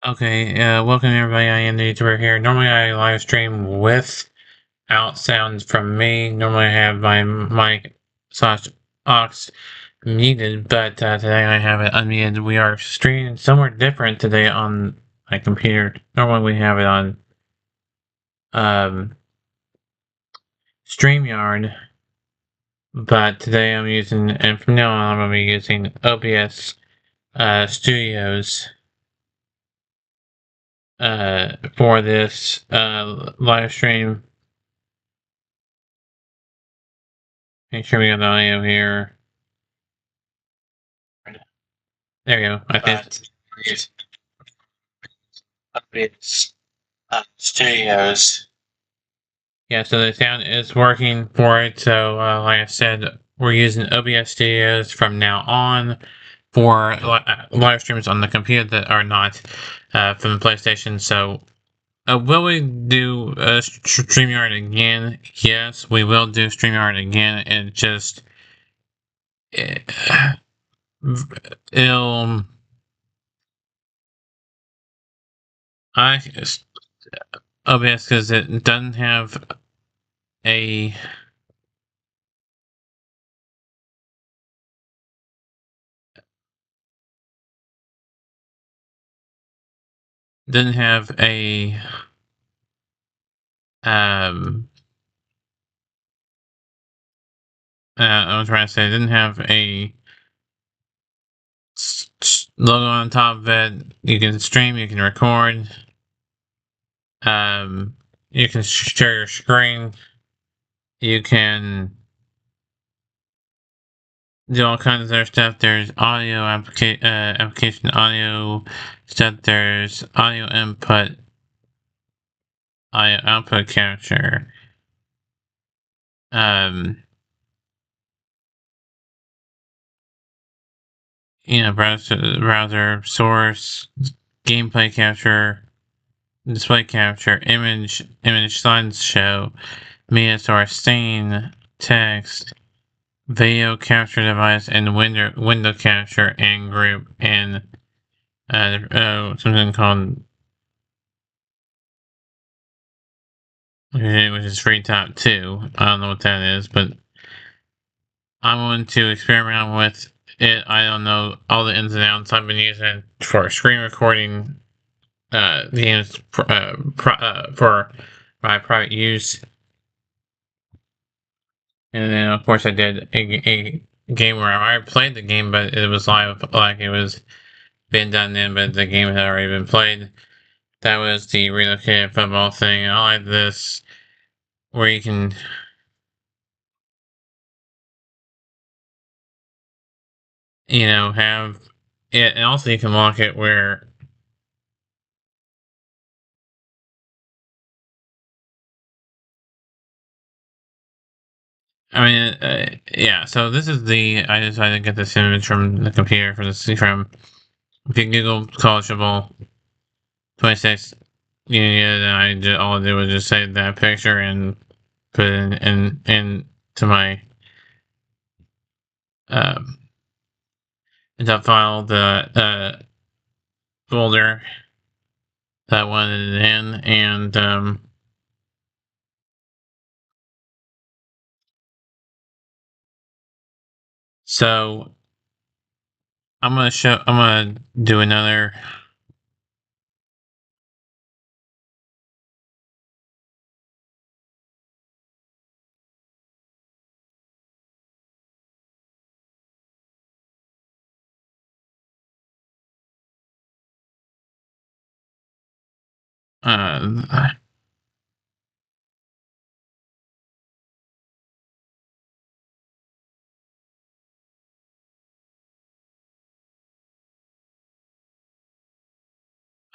Okay, welcome everybody. I am the YouTuber here. Normally I live stream without sounds from me. Normally I have my mic slash aux muted, but today I have it unmuted. We are streaming somewhere different today on my computer. Normally we have it on um, StreamYard, but today I'm using, and from now on I'm going to be using OBS Studios for this live stream. Make sure we got the audio here. There we go. I think it's Studios. Yeah, so the sound is working for it. So, like I said, we're using OBS Studios from now on for live streams on the computer that are not from the PlayStation. So, will we do StreamYard again? Yes, we will do StreamYard again. It just it'll I OBS because it doesn't have a didn't have a um I was trying to say it didn't have a logo on top of it. You can stream, you can record, you can share your screen, you can do all kinds of other stuff. There's audio application audio stuff. There's audio input, audio output capture. Browser source, gameplay capture, display capture, image slideshow, media source, scene, text, video capture device, and window capture and group, and something called which is FreeTop 2. I don't know what that is, but I'm going to experiment with it. I don't know all the ins and outs. I've been using it for screen recording games for my private use. And then, of course, I did a game where I already played the game, but it was live, like it was been done then, but the game had already been played. That was the relocated football thing. I like this, where you can, have it, and also you can lock it where, I mean, yeah, so this is I decided to get this image from the computer from, if you Google College Football 26, all I did was just save that picture and put it into my um, into file, the folder that I wanted it in, and so I'm gonna do another. Uh,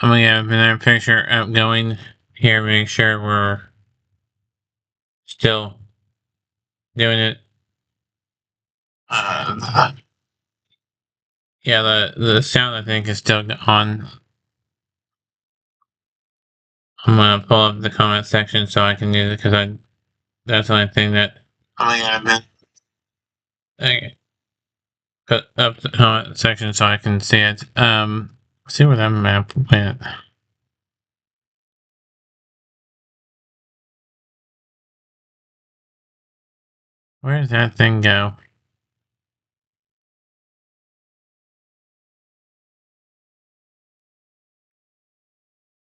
I'm gonna get another picture up going here, make sure we're still doing it. Yeah, the sound I think is still on. I'm gonna pull up the comment section so I can use it, because that's the only thing that. Oh yeah, man. Okay. Put up the comment section so I can see it. Let's see where that map went. Where does that thing go?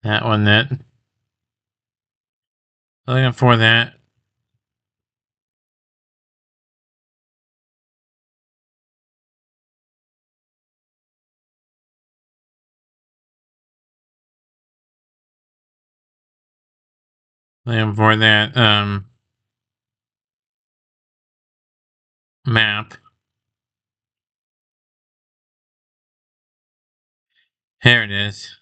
That one, that. Looking for that. Looking for that, map. Here it is.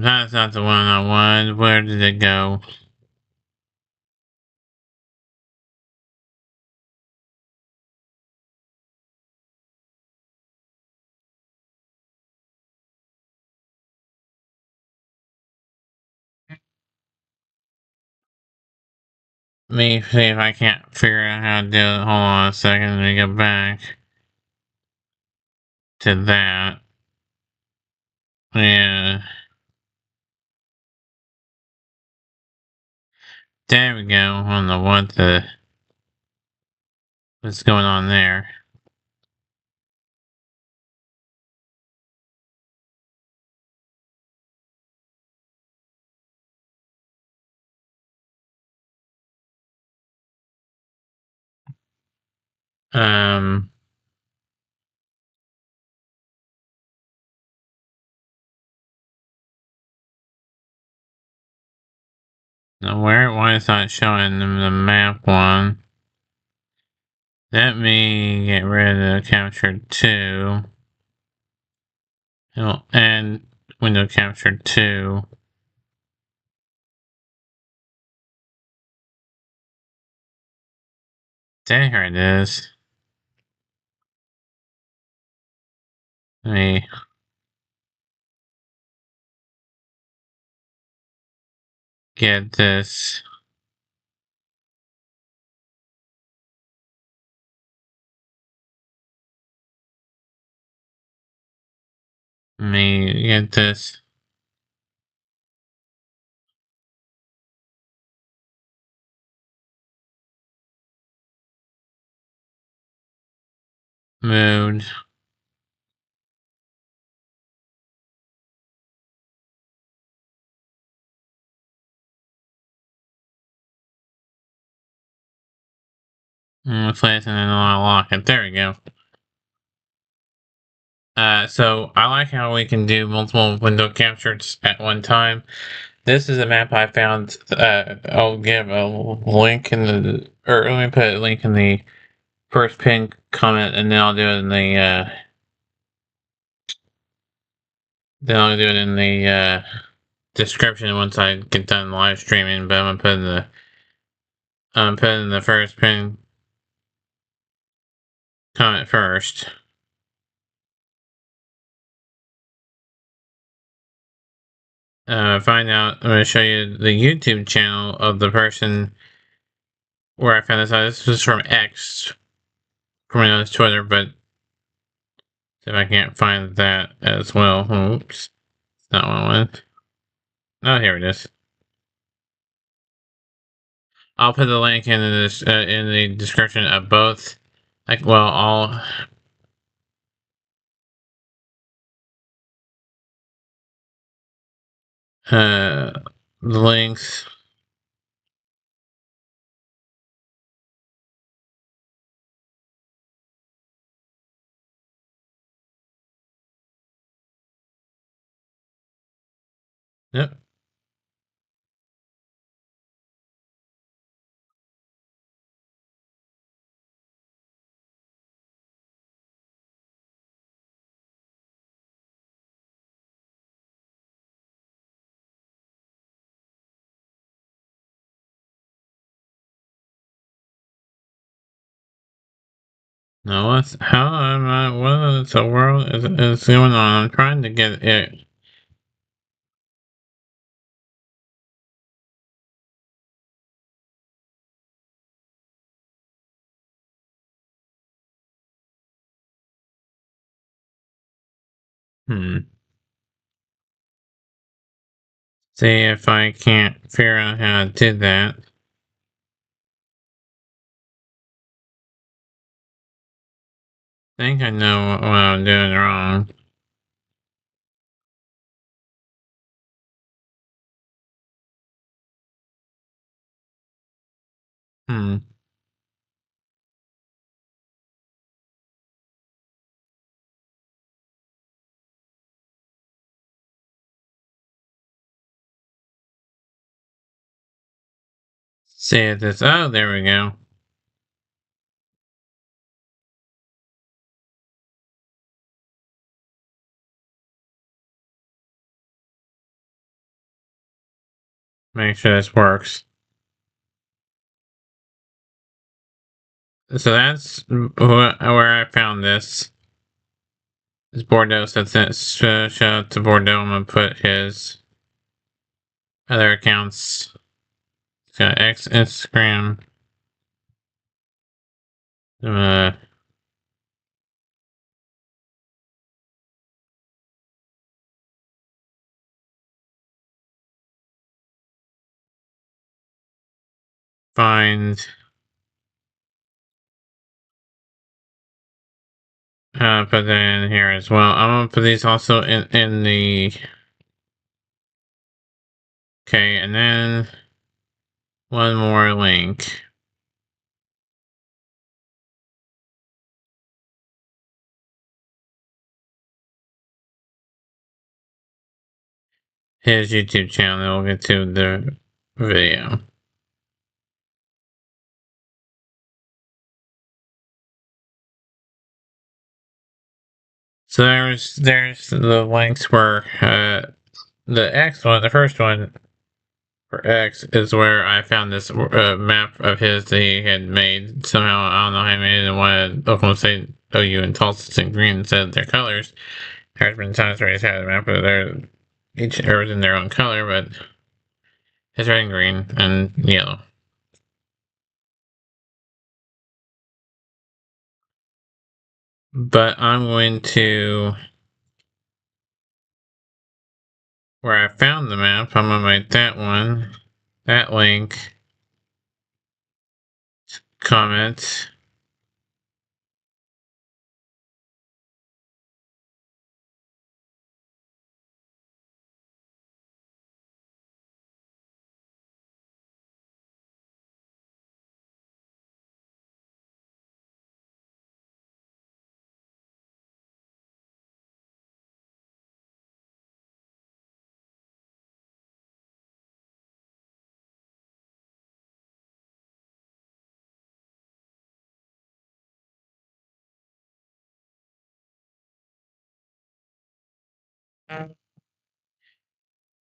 That's not the one I wanted. Where did it go? Let me see if I can't figure out how to do it. Hold on a second. Let me go back to that. Yeah. There we go. I don't know what's going on there. Um, now why is not showing them the map one? Let me get rid of the capture 2. And window capture 2. There it is. Let me get this. Let me get this. Moved. Place and then I'll lock it. There we go. So I like how we can do multiple window captures at one time. This is a map I found. I'll give a link in the, or let me put a link in the first pin comment, and then I'll do it in the, description once I get done live streaming. But I'm putting the first pin comment first. Find out. I'm going to show you the YouTube channel of the person where I found this out. This was from X, formerly known as Twitter, but if I can't find that as well. Oops, that's not what I wanted. Oh, here it is. I'll put the link in the description of both. Like, well, all. The links. Yep. No, how am I? What is the world is going on? I'm trying to get it. See if I can't figure out how to do that. I think I know what I'm doing wrong. Hmm. See if this. Oh, there we go. Make sure this works. So that's where I found this. Is Bordeaux. So shout out to Bordeaux. I'm gonna put his other accounts. It's got X, Instagram. Uh, find. Put that in here as well. I'm gonna put these also in the. Okay, and then one more link. His YouTube channel. We'll get to the video. So there's the links where the X one, the first one for X is where I found this map of his that he had made somehow. I don't know how he made it. And one Oklahoma State, OU, and Tulsa and Green said their colors. There's been times where he's had a map, but they're each was in their own color, but it's red and green and yellow. But I'm going to where I found the map. I'm gonna make that one, that link, comment.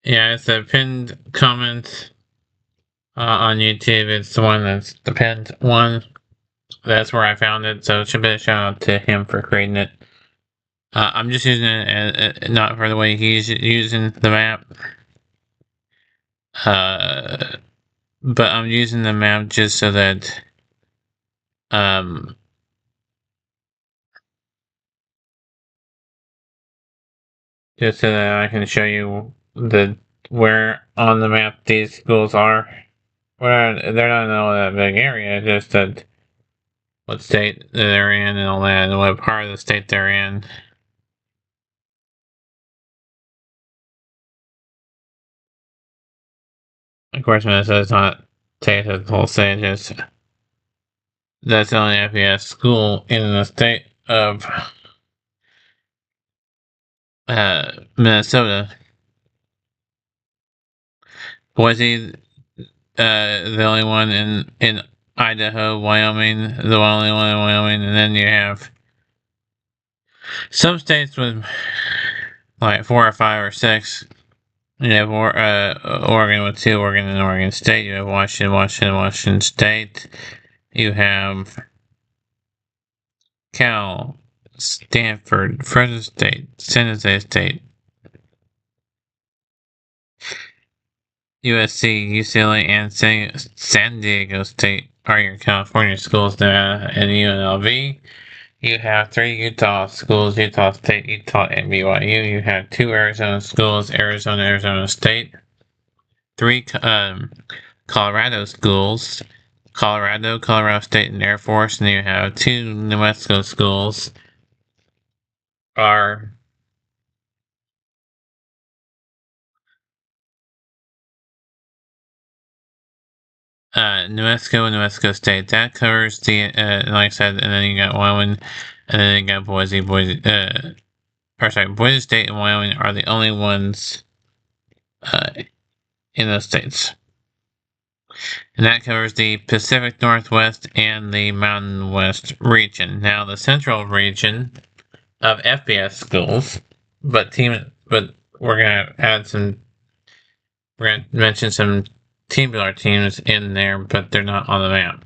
Yeah, it's a pinned comment on YouTube. It's the one that's the pinned one. That's where I found it. So it should be a shout out to him for creating it. I'm just using it not for the way he's using the map. But I'm using the map just so that just so that I can show you where on the map these schools are. They're not in all that big area, just that what state they're in and all that, and what part of the state they're in. Of course, when it says not take the whole state, just that's the only FBS school in the state of Minnesota. Was he the only one in Idaho, Wyoming, the only one in Wyoming, and then you have some states with like 4 or 5 or 6. You have Oregon with 2, Oregon and Oregon State. You have Washington State. You have Cal, Stanford, Fresno State, San Jose State, USC, UCLA, and San Diego State are your California schools. Nevada, and UNLV. You have 3 Utah schools, Utah State, Utah, and BYU. You have 2 Arizona schools, Arizona State. 3 Colorado schools, Colorado State, and Air Force. And you have 2 New Mexico schools, are New Mexico and New Mexico State. That covers the, like I said, and then you got Wyoming, and then you got Boise, Boise State and Wyoming are the only ones in those states. And that covers the Pacific Northwest and the Mountain West region. Now, the central region of FBS schools, but we're gonna add some. We're gonna mention some team builder teams in there, but they're not on the map.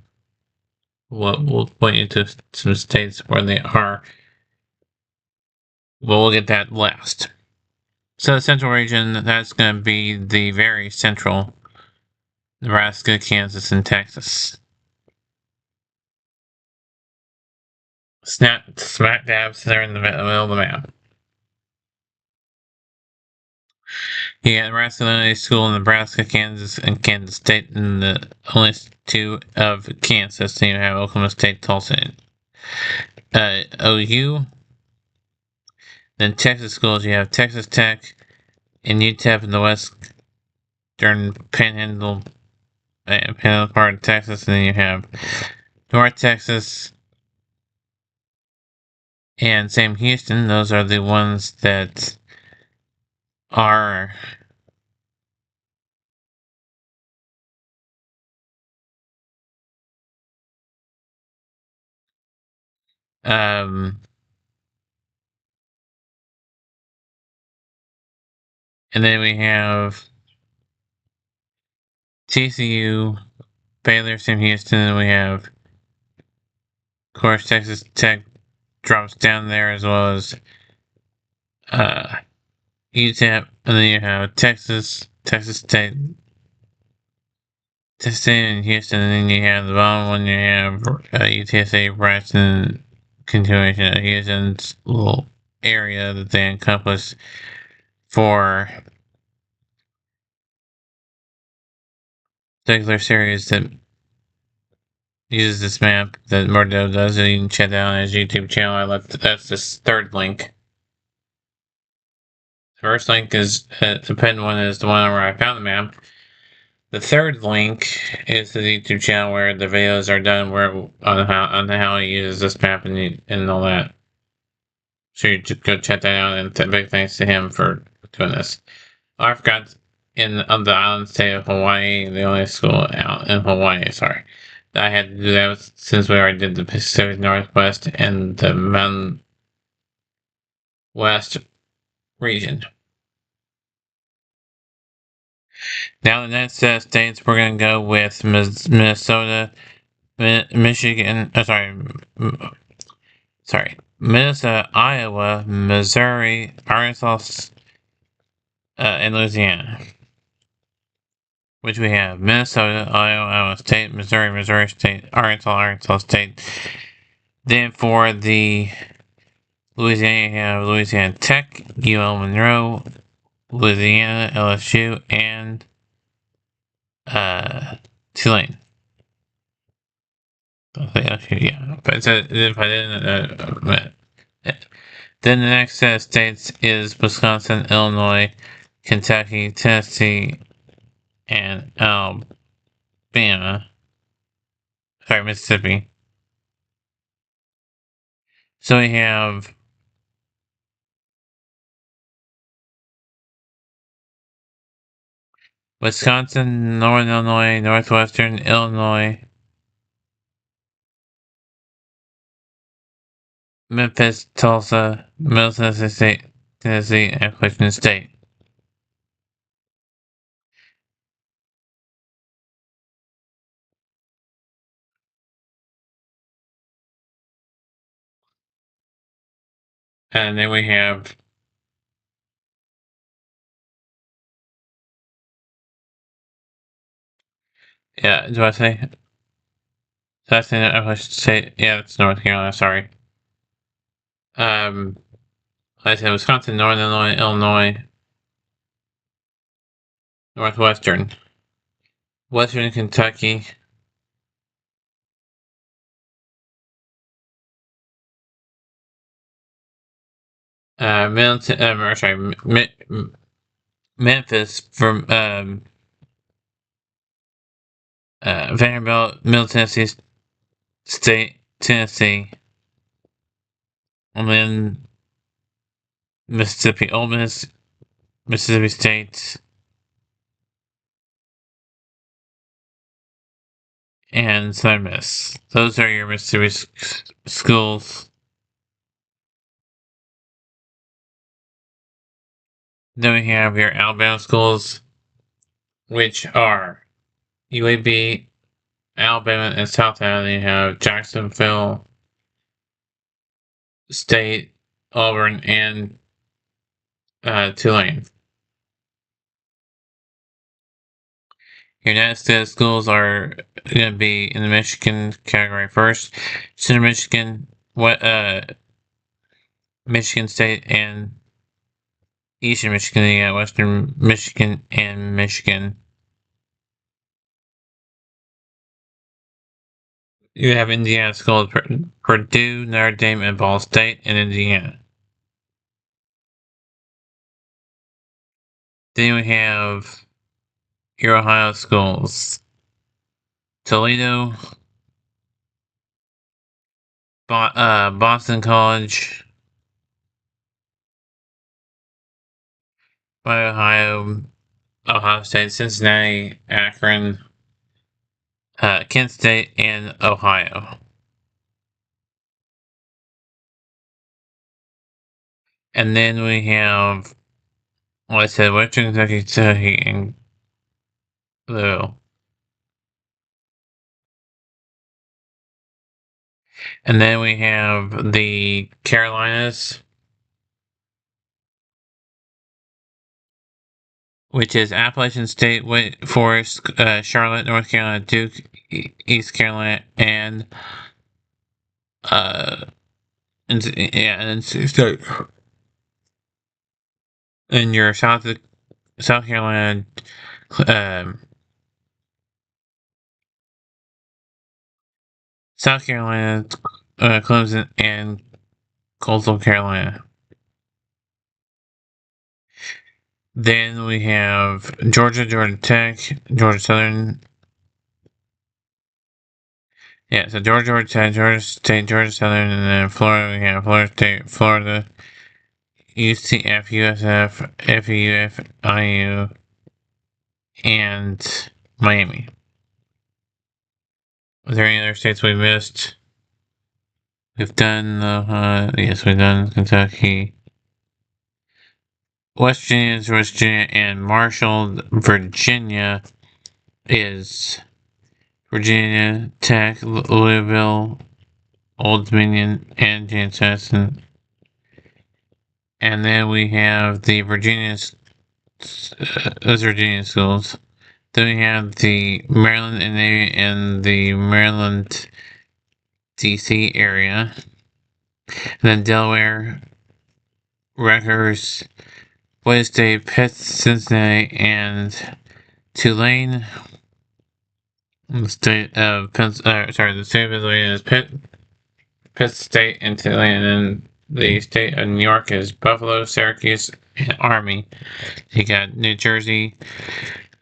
We'll point you to some states where they are. Well, we'll get that last. So the central region, that's going to be the very central Nebraska, Kansas, and Texas. Smack dabs there in the middle of the map. You got Nebraska Elementary School in Nebraska, Kansas, and Kansas State, and the only 2 of Kansas. Then you have Oklahoma State, Tulsa, OU. Then Texas schools, you have Texas Tech and UTEP in the western panhandle part of Texas, and then you have North Texas and Sam Houston. Those are the ones that are and then we have TCU, Baylor, Sam Houston, and we have, of course, Texas Tech drops down there, as well as UTEP, and then you have Texas State, and Houston, and then you have the bottom one, you have UTSA, Bryson, continuation of Houston's little area that they encompass for particular series that uses this map that Murdo does. You can check that out on his YouTube channel. That's this third link. The first link is the pinned one is the one where I found the map. The third link is the YouTube channel where the videos are done on how he uses this map and all that. So you just go check that out, and big thanks to him for doing this. Oh, I forgot, on the island state of Hawaii, the only school out in Hawaii, sorry. I had to do that since we already did the Pacific Northwest and the Mountain West region. Now the next set of states, we're going to go with Minnesota, Michigan, Minnesota, Iowa, Missouri, Arkansas, and Louisiana. Which we have Minnesota, Iowa State, Missouri State, Arkansas State. Then for the Louisiana, you have Louisiana Tech, UL Monroe, Louisiana, LSU, and Tulane. Yeah, but if I didn't, then the next set of states is Wisconsin, Illinois, Kentucky, Tennessee, and Mississippi. So we have Wisconsin, Northern Illinois, Northwestern Illinois, Memphis, Tulsa, Middle Tennessee, and Washington State. And then we have yeah, do I say? Did I say that? I should say yeah, it's North Carolina, sorry. I said Wisconsin, Northern Illinois, Illinois, Northwestern, Western Kentucky, Middleton, or sorry, Memphis from Vanderbilt, Middle Tennessee State, Tennessee, and then Mississippi, Ole Miss, Mississippi State, and Southern Miss. Those are your Mississippi schools. Then we have your Alabama schools, which are UAB, Alabama, and South Alabama. You have Jacksonville State, Auburn, and Tulane. Your United States schools are going to be in the Michigan category first. Central Michigan, Michigan State, and Eastern Michigan, Western Michigan, and Michigan. You have Indiana schools, Purdue, Notre Dame, and Ball State in Indiana. Then we have your Ohio schools, Toledo, Boston College, Ohio, Ohio State, Cincinnati, Akron, Kent State, and Ohio. And then we have, like I said, Western Kentucky, and Louisville. And then we have the Carolinas, which is Appalachian State, Wake Forest, Charlotte, North Carolina, Duke, East Carolina, and NC State. And your South Carolina, Clemson, and Coastal Carolina. Then we have Georgia, Georgia Tech, Georgia Southern. Yeah, so Georgia Tech, Georgia State, Georgia Southern, and then Florida, we have Florida State, Florida, UCF, USF, FUF, IU, and Miami. Are there any other states we missed? We've done, yes, we've done Kentucky. West Virginia is West Virginia, and Marshall, Virginia is Virginia Tech, Louisville, Old Dominion, and Jansen. And then we have the those Virginia schools. Then we have the Maryland and the Maryland DC area. And then Delaware, Rutgers, Boise State, Pitt, Cincinnati, and Tulane. The state of the state of Pennsylvania is Pitt State, and Tulane, and the state of New York is Buffalo, Syracuse, and Army. You got New Jersey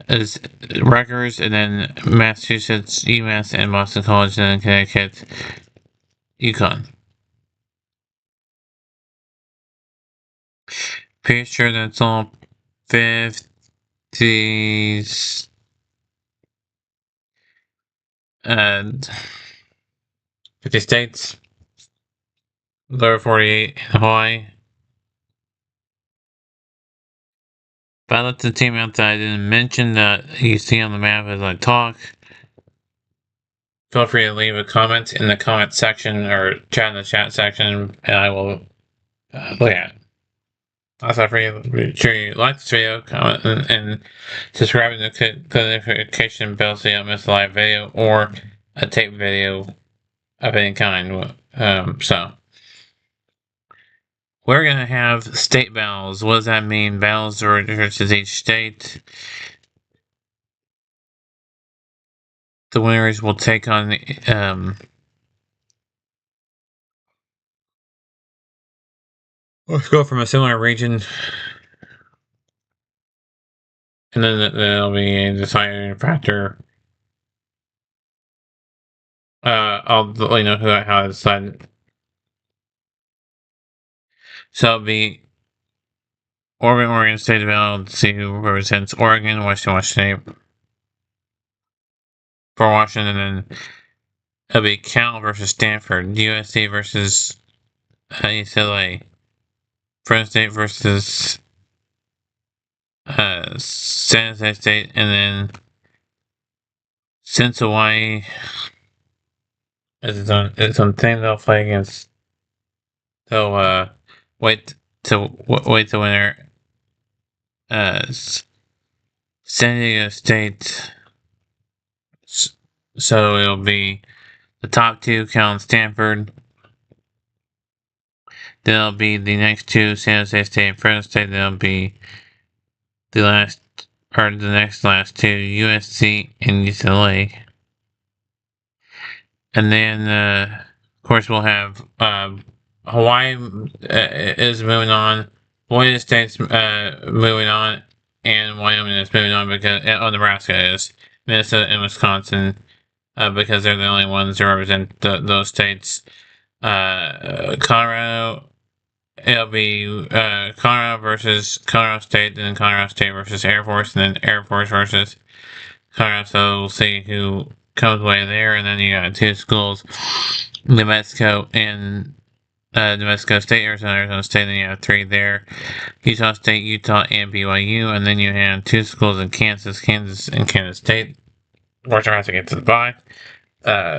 as Rutgers, and then Massachusetts, UMass, and Boston College, and then Connecticut, UConn. Pretty sure that's all 50s and 50 states, lower 48 in Hawaii. But I left the team out that I didn't mention that you see on the map as I talk. Feel free to leave a comment in the comment section or chat in the chat section, and I will look at. Also, make sure you like this video, comment, and subscribe to the notification bell so you don't miss a live video or a tape video of any kind. So we're gonna have state battles. What does that mean? Battles versus each state. The winners will take on let's go from a similar region, and then there'll be a deciding factor. I'll let you know how I decided. So it'll be Oregon State Battle to see who represents Oregon, Washington State for Washington, and then it'll be Cal versus Stanford, USC versus UCLA, Fresno State versus San Jose State, and then since Hawaii is its own thing, they'll play against. They'll wait to winner. San Diego State. So it'll be the top two, Cal and Stanford. Then it'll be the next two, San Jose State and Fresno State. Then it'll be the last two, USC and UCLA. And then, of course, we'll have Hawaii is moving on. Boise State's moving on, and Wyoming is moving on because Nebraska is. Minnesota and Wisconsin, because they're the only ones that represent those states. Colorado, it'll be Colorado versus Colorado State, then Colorado State versus Air Force, and then Air Force versus Colorado. So we'll see who comes away there. And then you got two schools, New Mexico and New Mexico State, Arizona State. Then you have three there, Utah State, Utah, and BYU. And then you have two schools in Kansas, and Kansas State. We're trying to get to the bye.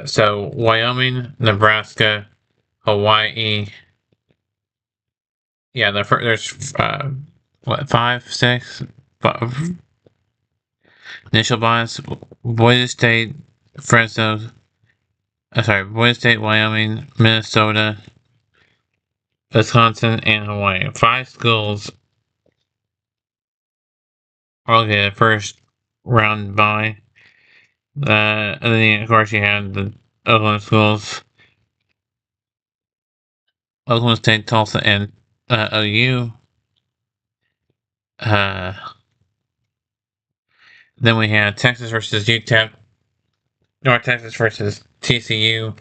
So Wyoming, Nebraska, Hawaii. Yeah, there's 5, 6 initial buys. Boise State, Boise State, Wyoming, Minnesota, Wisconsin, and Hawaii. 5 schools all get a first round bye. And then, of course, you have the Oklahoma schools, Oklahoma State, Tulsa, and OU. Then we have Texas versus UTEP, North Texas versus TCU,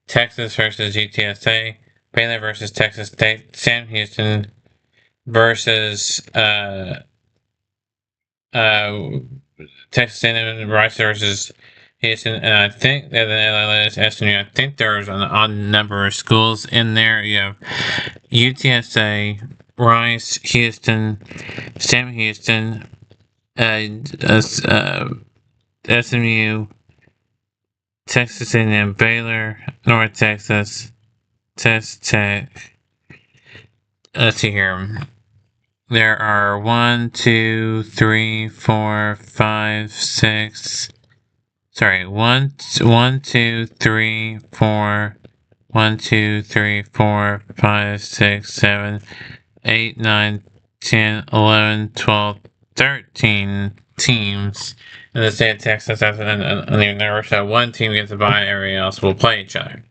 Texas versus UTSA, Baylor versus Texas State, Sam Houston versus Texas A&M, Rice versus Houston, and I think that I think there's an odd number of schools in there. You have UTSA, Rice, Houston, Sam Houston, SMU, Texas A&M, Baylor, North Texas, Tech. Let's see here. There are 1, 2, 3, 4, 5, 6. Sorry, 1, 2, 3, 4. 1, 2, 3, 4, 5, 6, 7, 8, 9, 10, 11, 12, 13 teams in the state of Texas. That's and so one team gets a bye, everybody else will play each other.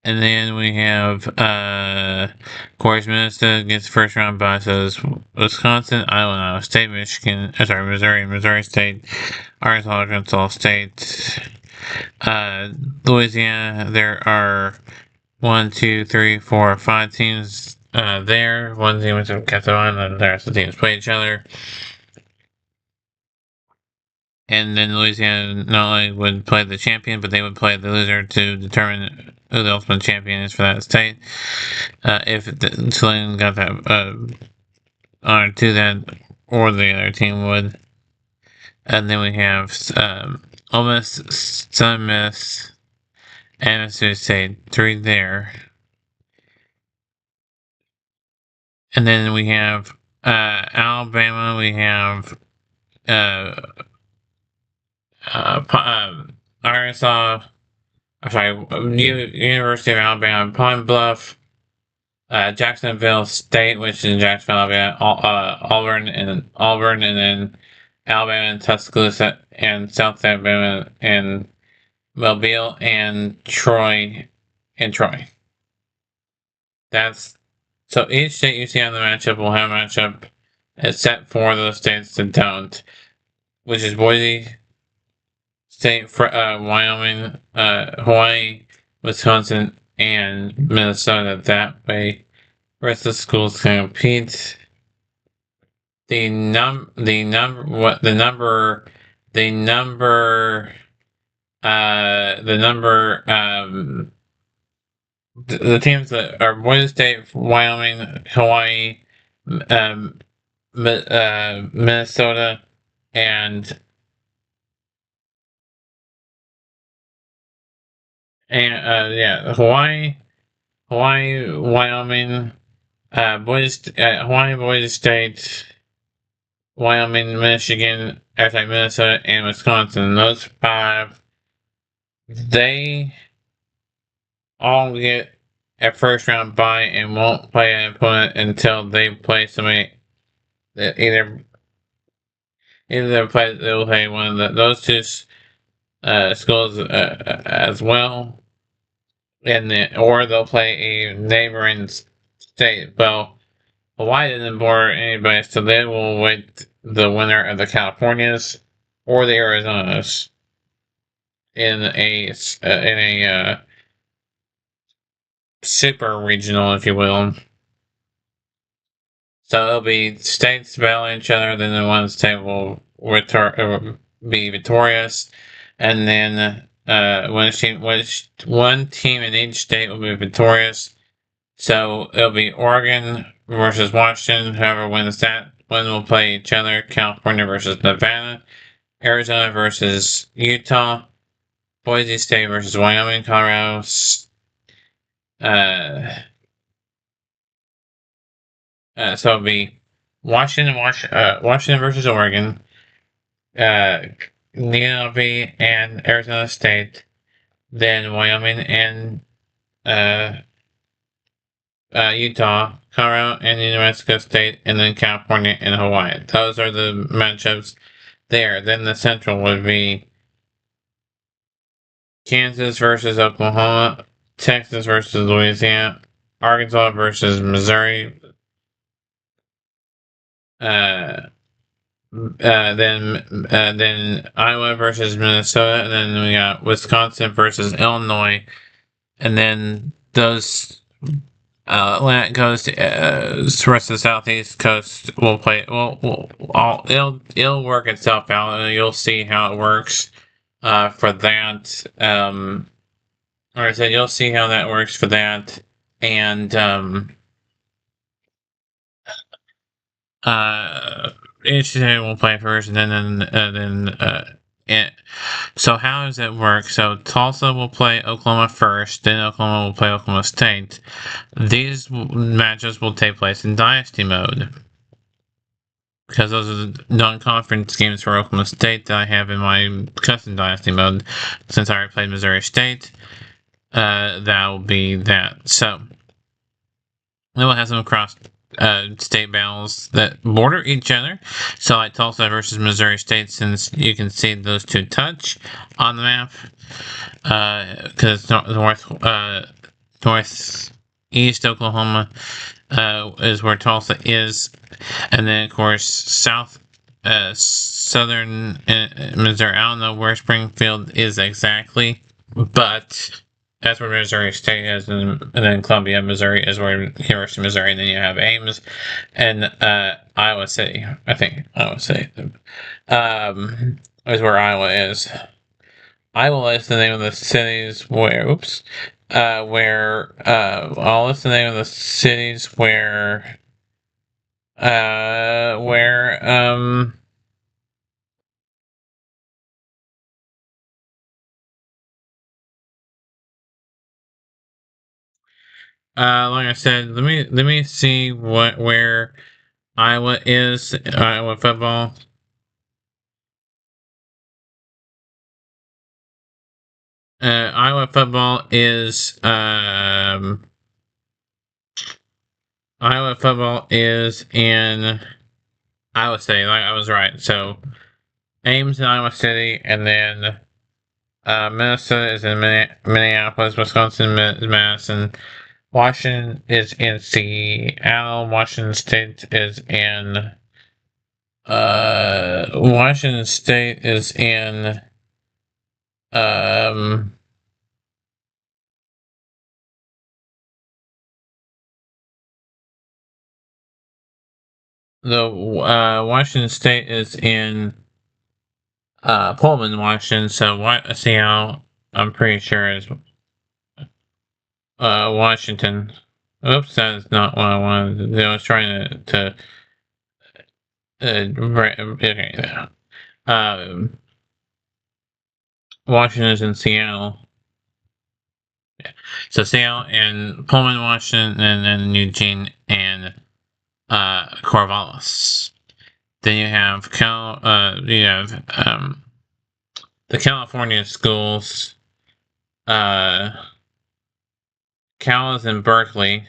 And then we have, of course, Minnesota gets first round bye, so it's Wisconsin, Iowa State, Missouri State, Arkansas State, Louisiana. There are 1, 2, 3, 4, 5 teams there. One team is kept on, and the rest of the teams play each other. And then Louisiana not only would play the champion, but they would play the loser to determine who the ultimate champion is for that state. If Tulane got that honor to that, or the other team would. And then we have Ole Miss, Southern Miss, and Mississippi State. 3 there. And then we have Alabama. We have Arkansas. I'm sorry, University of Alabama, Pine Bluff, Jacksonville State, which is in Jacksonville, Alabama, Auburn, and then Alabama and Tuscaloosa, and South Alabama, and Mobile, and Troy. That's so each state you see on the matchup will have a matchup except for those states that don't, which is Boise State, Wyoming, Hawaii, Wisconsin, and Minnesota. That way, rest of the schools can compete. The number, the teams that are Boise State, Wyoming, Hawaii, Minnesota, and Hawaii, Wyoming, Hawaii, Boise State, Wyoming, Michigan, Minnesota, and Wisconsin. Those 5, they all get a first round bye and won't play an opponent until they play somebody that either they'll play one of those 2 schools as well, or they'll play a neighboring state. Well, Hawaii didn't border anybody, so they will wait the winner of the Californias or the Arizonas in a super regional, if you will. So it'll be states battling each other, then the one state will be victorious, and then one team in each state will be victorious. So it'll be Oregon versus Washington. Whoever wins that one will play each other. California versus Nevada, Arizona versus Utah, Boise State versus Wyoming, Colorado. So it'll be Washington versus Oregon, UNLV and Arizona State, then Wyoming and Utah, Colorado and New Mexico State, and then California and Hawaii. Those are the matchups there. Then the Central would be Kansas versus Oklahoma, Texas versus Louisiana, Arkansas versus Missouri, then Iowa versus Minnesota, and then we got Wisconsin versus Illinois, and then those Atlantic Coast, the rest of the Southeast Coast will play. It'll work itself out. You'll see how it works for that. Like I said, you'll see how that works for that, and each team will play first, and then so how does it work? So Tulsa will play Oklahoma first, then Oklahoma will play Oklahoma State. These matches will take place in Dynasty mode, because those are the non-conference games for Oklahoma State that I have in my custom Dynasty mode. Since I already played Missouri State, that will be that. So then we'll have some across state battles that border each other. So like Tulsa versus Missouri State, since you can see those 2 touch on the map, because northeast Oklahoma is where Tulsa is, and then of course southern Missouri. I don't know where Springfield is exactly, but that's where Missouri State is, and then Columbia, Missouri is where University of Missouri, and then you have Ames and Iowa City. I think Iowa City is where Iowa is. Iowa is the name of the cities where. I'll list the name of the cities where Like I said, let me see where Iowa is. Iowa football. Iowa football is Iowa football is in Iowa City. Like I was right. So Ames in Iowa City, and then Minnesota is in Minneapolis. Wisconsin is Madison. Washington is in Seattle. Washington State is in Washington State is in um the Washington State is in Pullman, Washington. So what Seattle I'm pretty sure is Washington. Oops, that's not what I wanted to do. I was trying to okay. Um, Washington is in Seattle. Yeah. So Seattle and Pullman, Washington, and then Eugene and Corvallis. Then you have the California schools. Cal is in Berkeley.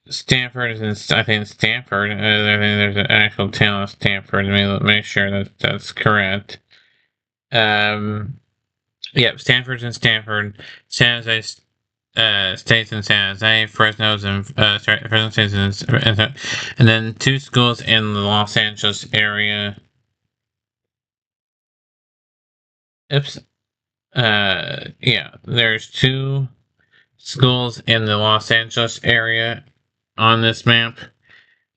Stanford is in, I think, Stanford. I think there's an actual town of Stanford. Let me make sure that that's correct. Yep, Stanford's in Stanford. San Jose State's in San Jose. Fresno's in Fresno State's in, and then two schools in the Los Angeles area. Oops. Yeah, there's two schools in the Los Angeles area on this map.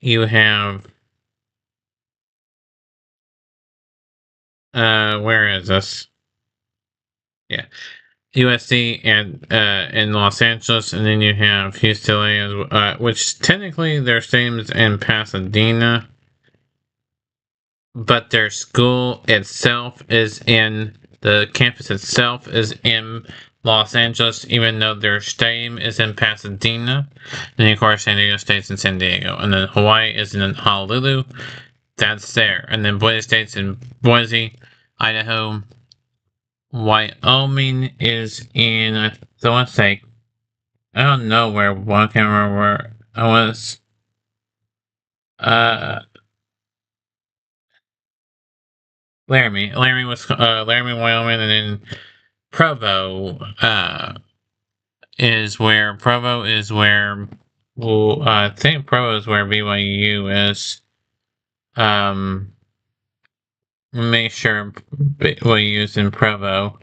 You have where is this? Yeah, USC and in Los Angeles, and then you have UCLA, which technically their stadium's in Pasadena, but their school itself is in the campus itself is in Los Angeles, even though their stadium is in Pasadena. And then, of course, San Diego State's in San Diego, and then Hawaii is in Honolulu. That's there, and then Boise State's in Boise, Idaho. Wyoming is in, I want to say, I don't know where, I can't remember where I was. Laramie, Wyoming, and then Provo, is where, well, I think Provo is where BYU is. Make sure BYU is in Provo.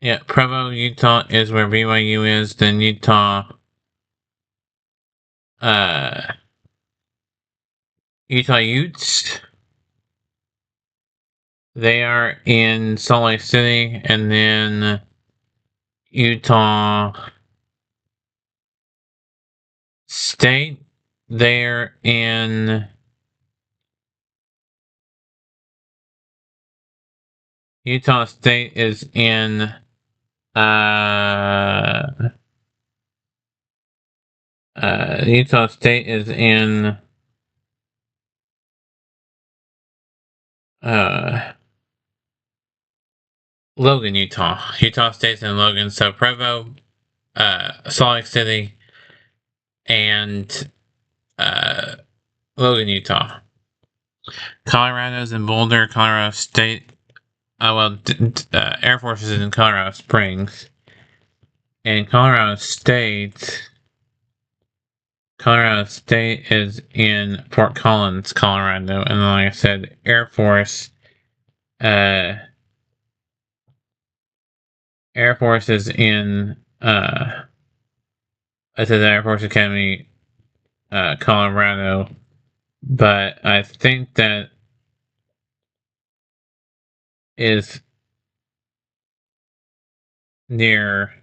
Yeah, Provo, Utah is where BYU is. Then Utah Utes. They are in Salt Lake City, and then Utah State. They're in Utah State is in Utah State is in Logan, Utah. Utah State's in Logan. So Provo, Salt Lake City, and Logan, Utah. Colorado's in Boulder. Colorado State. Air Force is in Colorado Springs. And Colorado State is in Fort Collins, Colorado. And like I said, Air Force is in I said the Air Force Academy, Colorado, but I think that is near.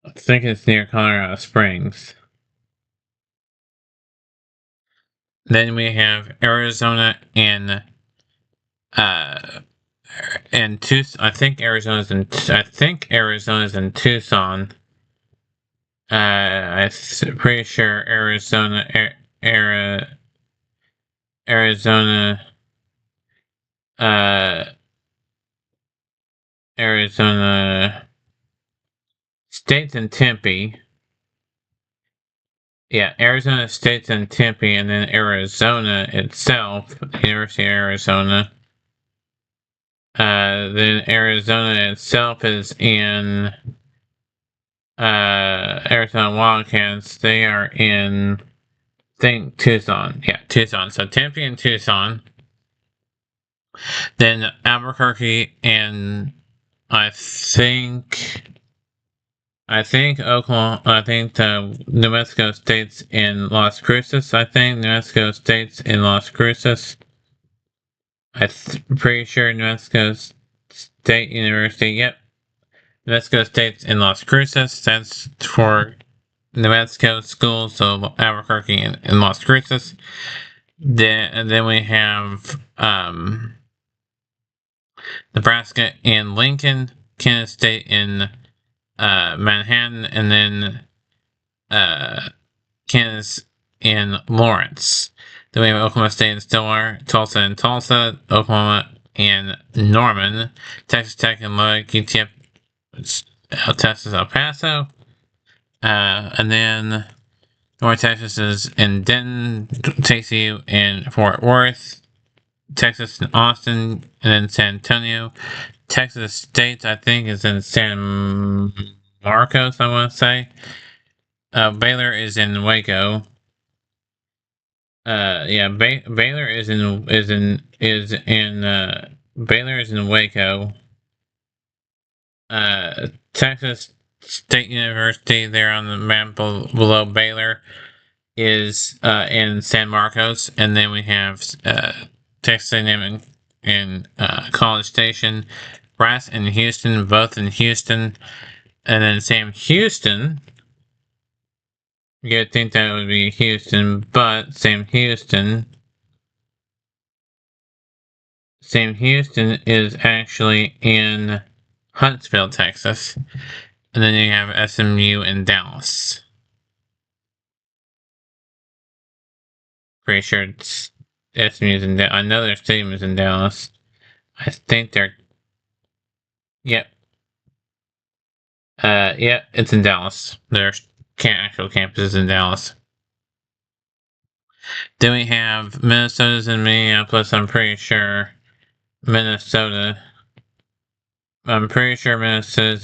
I think it's near Colorado Springs. Then we have Arizona and in Tucson. I think Arizona's in Tucson. I'm pretty sure Arizona, Arizona State's in Tempe. Yeah, Arizona State's in Tempe, and then Arizona itself, University of Arizona. Then Arizona itself is in Arizona Wildcats. They are in, I think, Tucson. Yeah, Tucson. So Tempe and Tucson. Then Albuquerque and I think Oklahoma. I think the New Mexico State's in Las Cruces. New Mexico State's in Las Cruces. I'm pretty sure New Mexico State University. Yep, New Mexico State's in Las Cruces. That's for New Mexico schools. So Albuquerque and Las Cruces. Then we have Nebraska and Lincoln, Kansas State in Manhattan, and then Kansas in Lawrence. Then we have Oklahoma State and Stillwater, Tulsa and Tulsa, Oklahoma and Norman, Texas Tech and Lubbock, UTEP, Texas El Paso, and then North Texas is in Denton, TCU in Fort Worth, Texas in Austin, and then San Antonio. Texas State, I think, is in San Marcos, I want to say. Baylor is in Waco. Baylor is in Waco. Texas State University, there on the map below Baylor, is in San Marcos, and then we have Texas A&M in College Station, Brass and Houston, both in Houston, and then Sam Houston. You'd think that would be Houston, but Sam Houston is actually in Huntsville, Texas. And then you have SMU in Dallas. Pretty sure it's SMU's in Dallas. I know their stadium is in Dallas. I think they're... Yep. Yeah, it's in Dallas. Their actual campus is in Dallas. Then we have Minnesota's in Minneapolis, I'm pretty sure. Minnesota's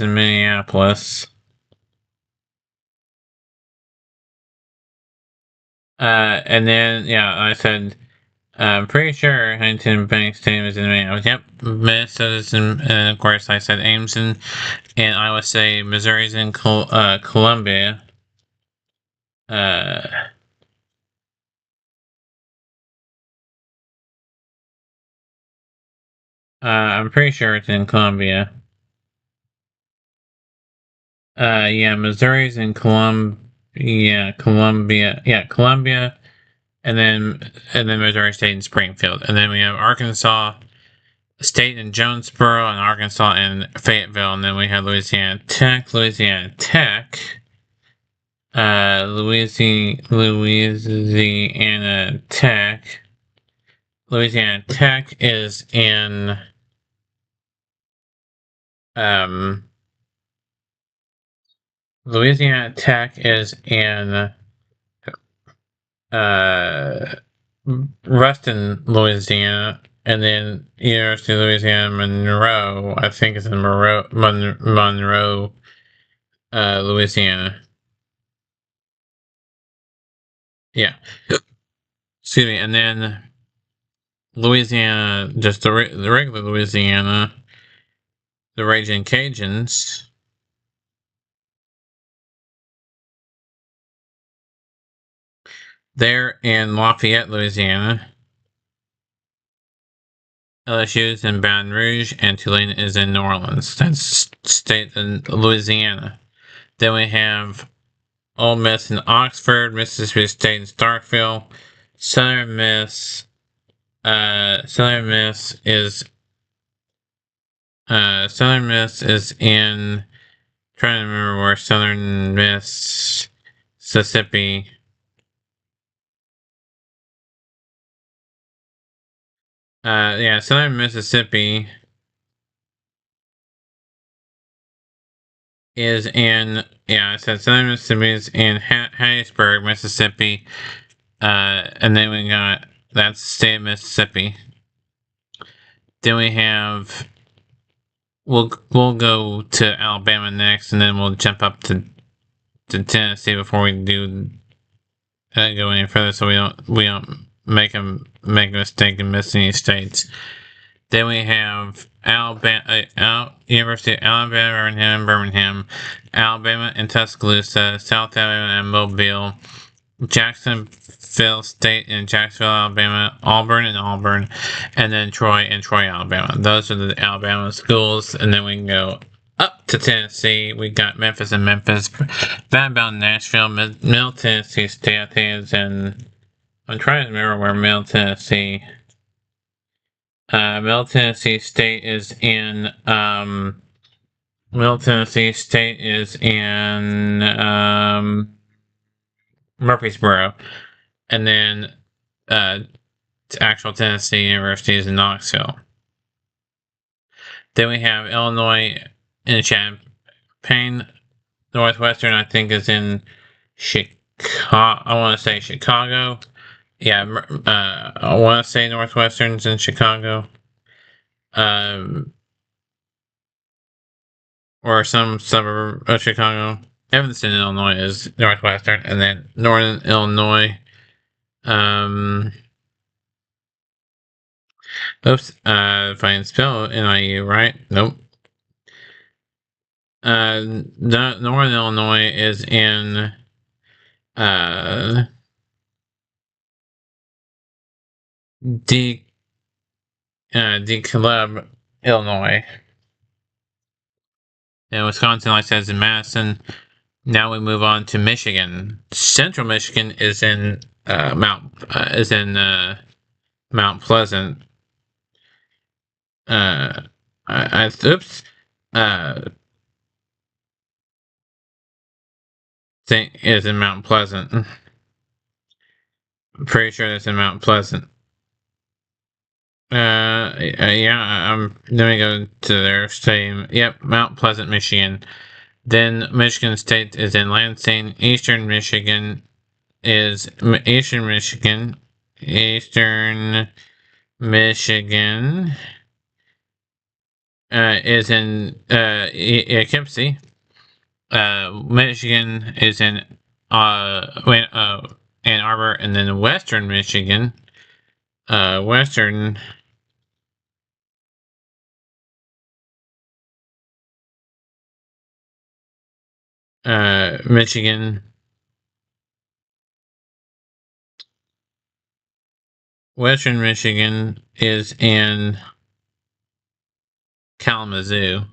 in Minneapolis. And then, yeah, I said, I'm pretty sure Huntington Bank Stadium is in Minneapolis. Yep, Minnesota's in, and of course I said Ameson, and I would say Missouri's in Columbia. I'm pretty sure it's in Columbia. Yeah, Missouri's in Columbia. Yeah, Columbia, and then Missouri State in Springfield, and then we have Arkansas State in Jonesboro, and Arkansas in Fayetteville, and then we have Louisiana Tech, Louisiana Tech is in Ruston, Louisiana, and then University of Louisiana Monroe, I think it's in Monroe, Louisiana. Yeah. Excuse me, and then Louisiana, just the regular Louisiana, the Raging Cajuns. They're in Lafayette, Louisiana. LSU's in Baton Rouge, and Tulane is in New Orleans. That's state in Louisiana. Then we have Ole Miss in Oxford, Mississippi State in Starkville, Southern Miss Southern Miss is in, trying to remember where Southern Miss, Mississippi. Yeah, Southern Mississippi is in, yeah, so Southern Mississippi is in Hattiesburg, Mississippi. And then we got, that's the state of Mississippi. Then we have, we'll go to Alabama next, and then we'll jump up to Tennessee before we do go any further, so we don't make a mistake and miss any states. Then we have Alabama, University of Alabama, Birmingham, Alabama and Tuscaloosa, South Alabama and Mobile, Jacksonville State in Jacksonville, Alabama, Auburn and Auburn, and then Troy and Troy, Alabama. Those are the Alabama schools, and then we can go up to Tennessee. We got Memphis and Memphis, Vanderbilt, Nashville, Middle Tennessee State, I think is in, I'm trying to remember where Middle Tennessee State is in, Middle Tennessee State is in, Murfreesboro. And then, actual Tennessee University is in Knoxville. Then we have Illinois in Champaign. Northwestern, I think, is in Chicago. I want to say Chicago. Yeah, I want to say Northwestern's in Chicago. Or some suburb of Chicago. Evanston, Illinois is Northwestern, and then Northern Illinois. Oops, if I can spell NIU right, nope. Northern Illinois is in, DeKalb, Illinois. And Wisconsin, like I said, is in Madison. Now we move on to Michigan. Central Michigan is in Mount Pleasant. Think is in Mount Pleasant. I'm pretty sure that's in Mount Pleasant. Yeah, let me go to their state. Yep, Mount Pleasant, Michigan. Then Michigan State is in Lansing. Eastern Michigan is Eastern Michigan is in Poughkeepsie. Michigan is in Ann Arbor, and then Western Michigan. Western Michigan. Western Michigan is in Kalamazoo.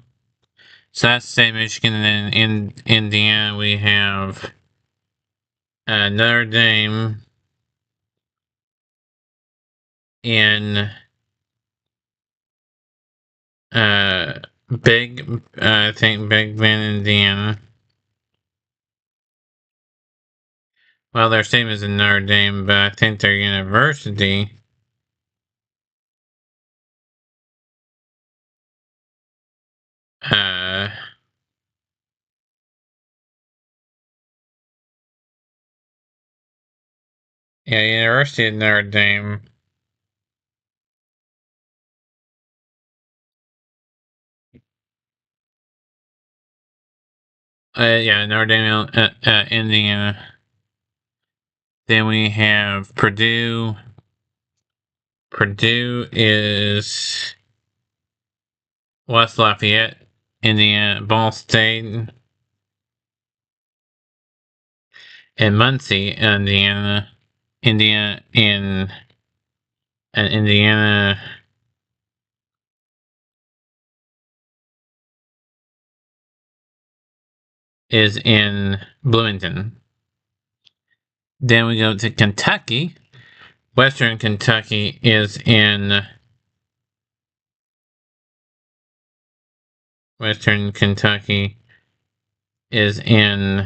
So that's the same Michigan, and then in Indiana we have Notre Dame in I think Big Bend, Indiana. Well, their same is in Notre Dame, but I think their university yeah, University of Notre Dame. Yeah, Notre Dame, Indiana. Then we have Purdue. Purdue is West Lafayette, Indiana. Ball State. And Muncie, Indiana. Indiana is in Bloomington. Then we go to Kentucky. Western Kentucky is in Western Kentucky is in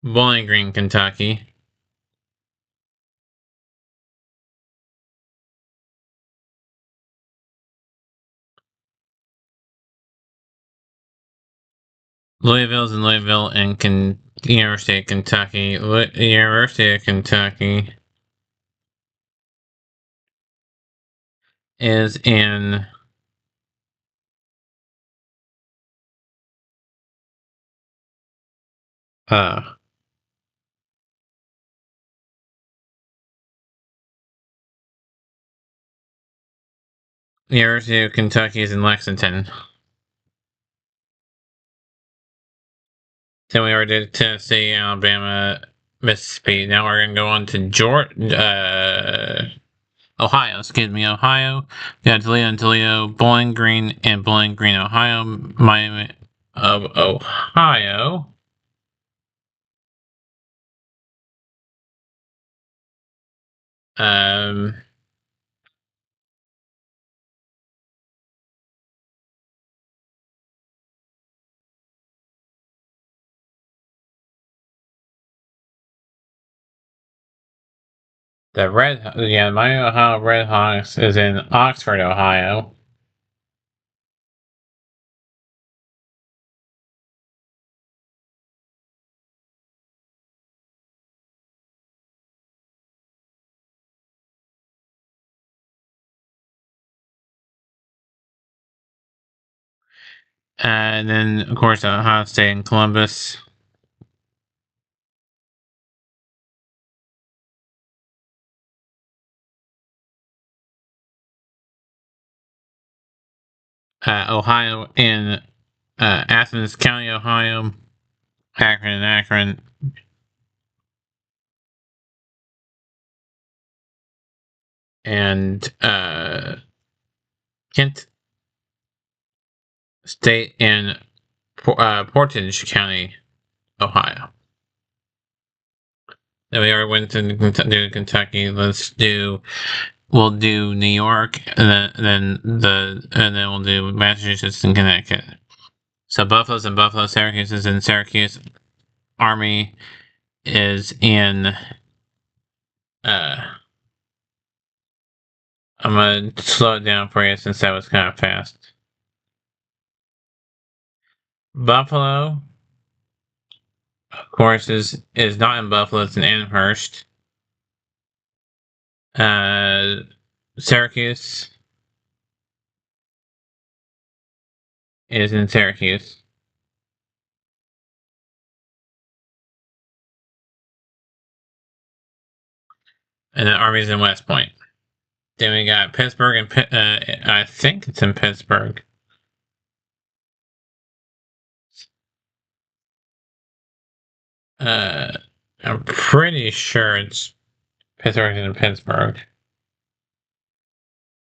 Bowling Green, Kentucky. Louisville's in Louisville and University of Kentucky. University of Kentucky is in University of Kentucky is in Lexington. Then we already did Tennessee, Alabama, Mississippi. Now we're gonna go on to Ohio. Excuse me, Ohio. We got Toledo and Toledo, Bowling Green and Bowling Green, Ohio. Miami of Ohio. My Ohio Red Hawks is in Oxford, Ohio. And then, of course, Ohio State and Columbus. Ohio in Athens County, Ohio. Akron and Akron. And Kent State in Portage County, Ohio. Then we already went to Kentucky. We'll do New York, and then we'll do Massachusetts and Connecticut. So Buffalo's in Buffalo, Syracuse is in Syracuse, Army is in I'm gonna slow it down for you since that was kind of fast. Buffalo, of course, is not in Buffalo, it's in Amherst. Syracuse is in Syracuse. And the Army's in West Point. Then we got Pittsburgh and I think it's in Pittsburgh. I'm pretty sure it's Pittsburgh and Pittsburgh.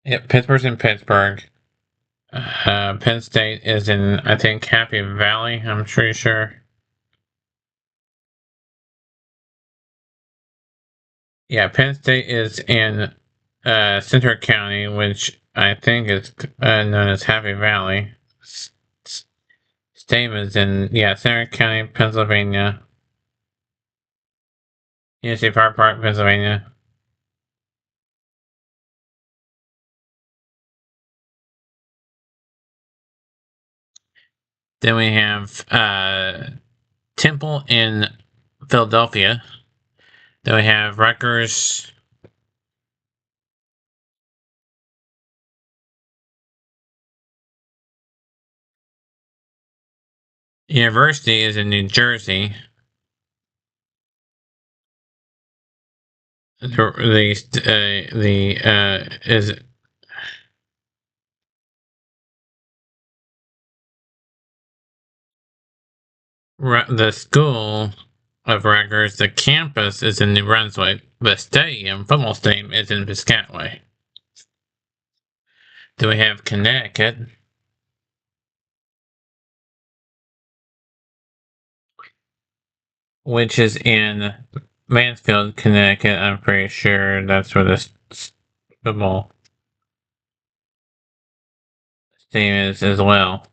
Yep, Pittsburgh's in Pittsburgh. Penn State is in, I think, Happy Valley. I'm pretty sure. Yeah, Penn State is in Center County, which I think is known as Happy Valley. State is in, Center County, Pennsylvania. University Park, Pennsylvania. Then we have Temple in Philadelphia. Then we have Rutgers. University is in New Jersey. The school of Rutgers, the campus is in New Brunswick. The football stadium is in Piscataway. Then we have Connecticut, which is in Mansfield, Connecticut. I'm pretty sure that's where this football team is as well.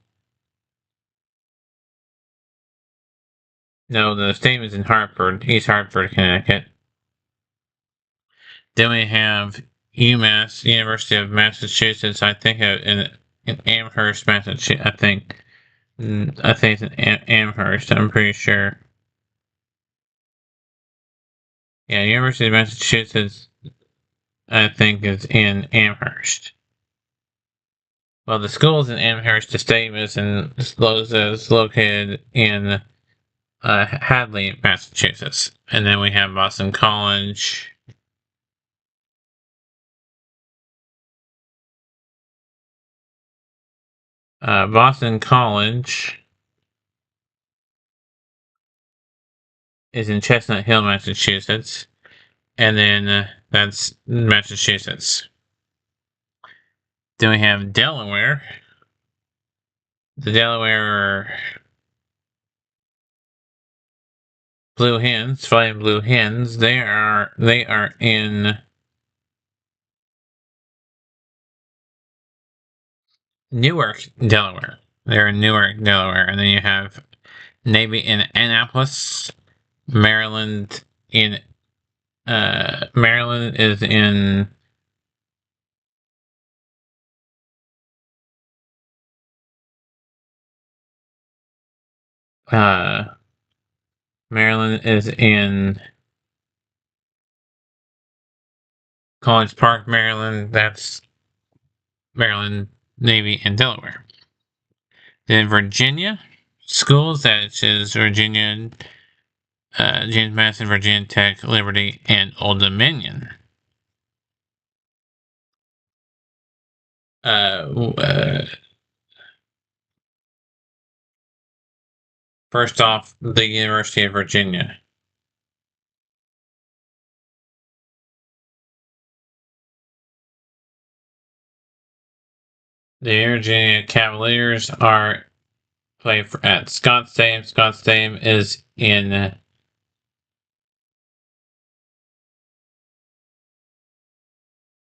No, the team is in Hartford, East Hartford, Connecticut. Then we have UMass, University of Massachusetts. I think in Amherst, Massachusetts. I think it's in Amherst. I'm pretty sure. Yeah, University of Massachusetts. I think is in Amherst. Well, the school is in Amherst. The stadium is located in Hadley, Massachusetts. And then we have Boston College. Boston College is in Chestnut Hill, Massachusetts. And then that's Massachusetts. Then we have Delaware. The Delaware Blue Hens, Fighting Blue Hens. They are in Newark, Delaware. They're in Newark, Delaware, and then you have Navy in Annapolis, Maryland. Maryland is in Maryland is in College Park, Maryland. That's Maryland, Navy, and Delaware. Then Virginia schools, that is Virginia, James Madison, Virginia Tech, Liberty, and Old Dominion. First off, the University of Virginia. The Virginia Cavaliers play at Scottsdale. Scottsdale is in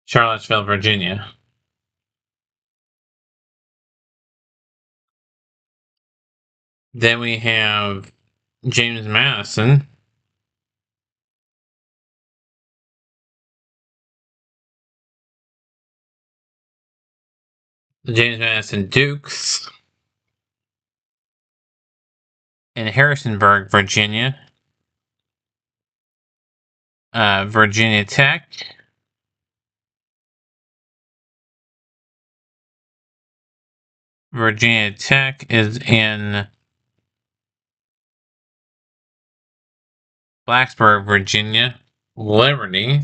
Charlottesville, Virginia. Then we have James Madison. The James Madison Dukes. In Harrisonburg, Virginia. Virginia Tech. Virginia Tech is in Blacksburg, Virginia. Liberty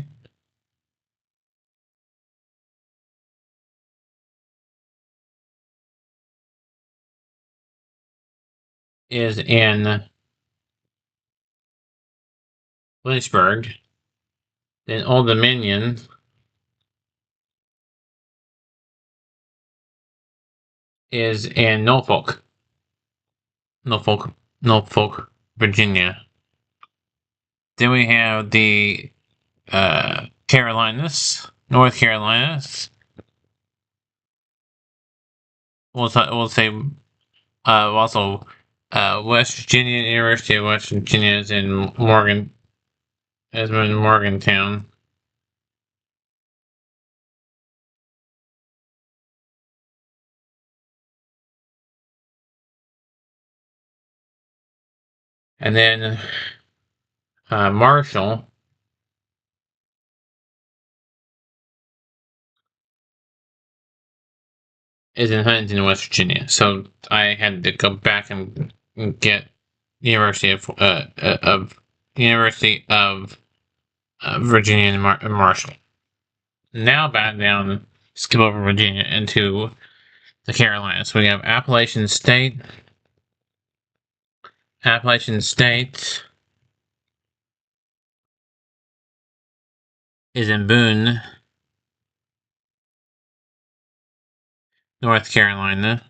is in Lynchburg. Then Old Dominion is in Norfolk, Virginia. Then we have the Carolinas, North Carolinas. We'll say also West Virginia, University of West Virginia is in Morgantown. And then Marshall is in Huntington, West Virginia. So I had to go back and get University of Virginia and Marshall. Now back down, skip over Virginia into the Carolinas. We have Appalachian State. Appalachian State is in Boone, North Carolina.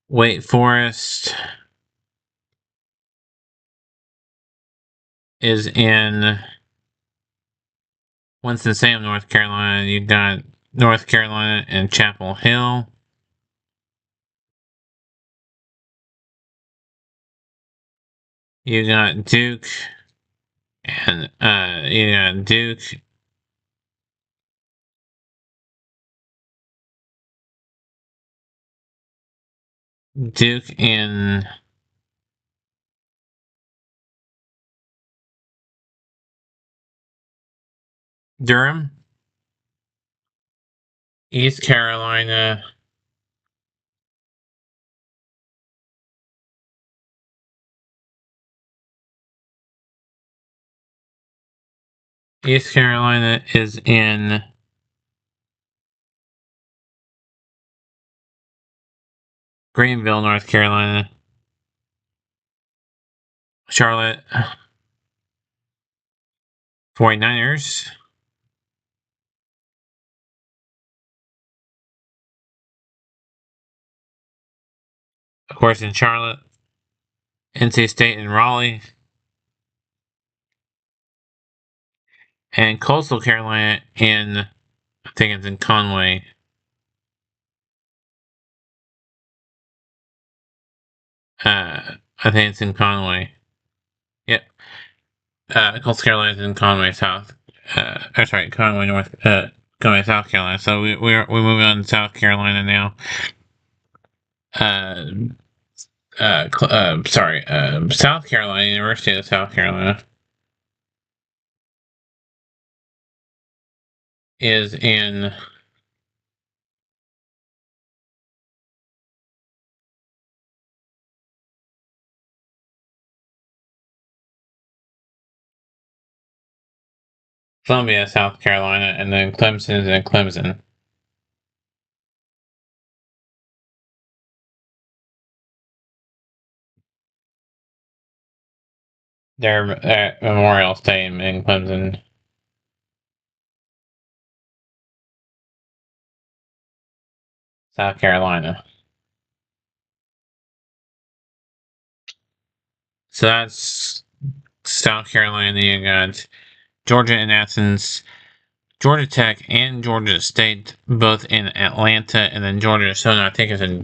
Wake Forest is in Winston-Salem, North Carolina. You got North Carolina and Chapel Hill. You got Duke and you got Duke in Durham. East Carolina. East Carolina is in Greenville, North Carolina. Charlotte 49ers. Of course, in Charlotte. NC State and Raleigh. And Coastal Carolina in, I think it's in Conway. I think it's in Conway. Yep. Coastal Carolina is in Conway, South. Conway, North. Conway, South Carolina. So we're moving on to South Carolina now. South Carolina, University of South Carolina is in Columbia, South Carolina, and then Clemson is in Clemson. They're at Memorial Stadium in Clemson. South Carolina. So that's South Carolina. You got Georgia and Athens, Georgia Tech and Georgia State, both in Atlanta, and then Georgia Southern, I think, is in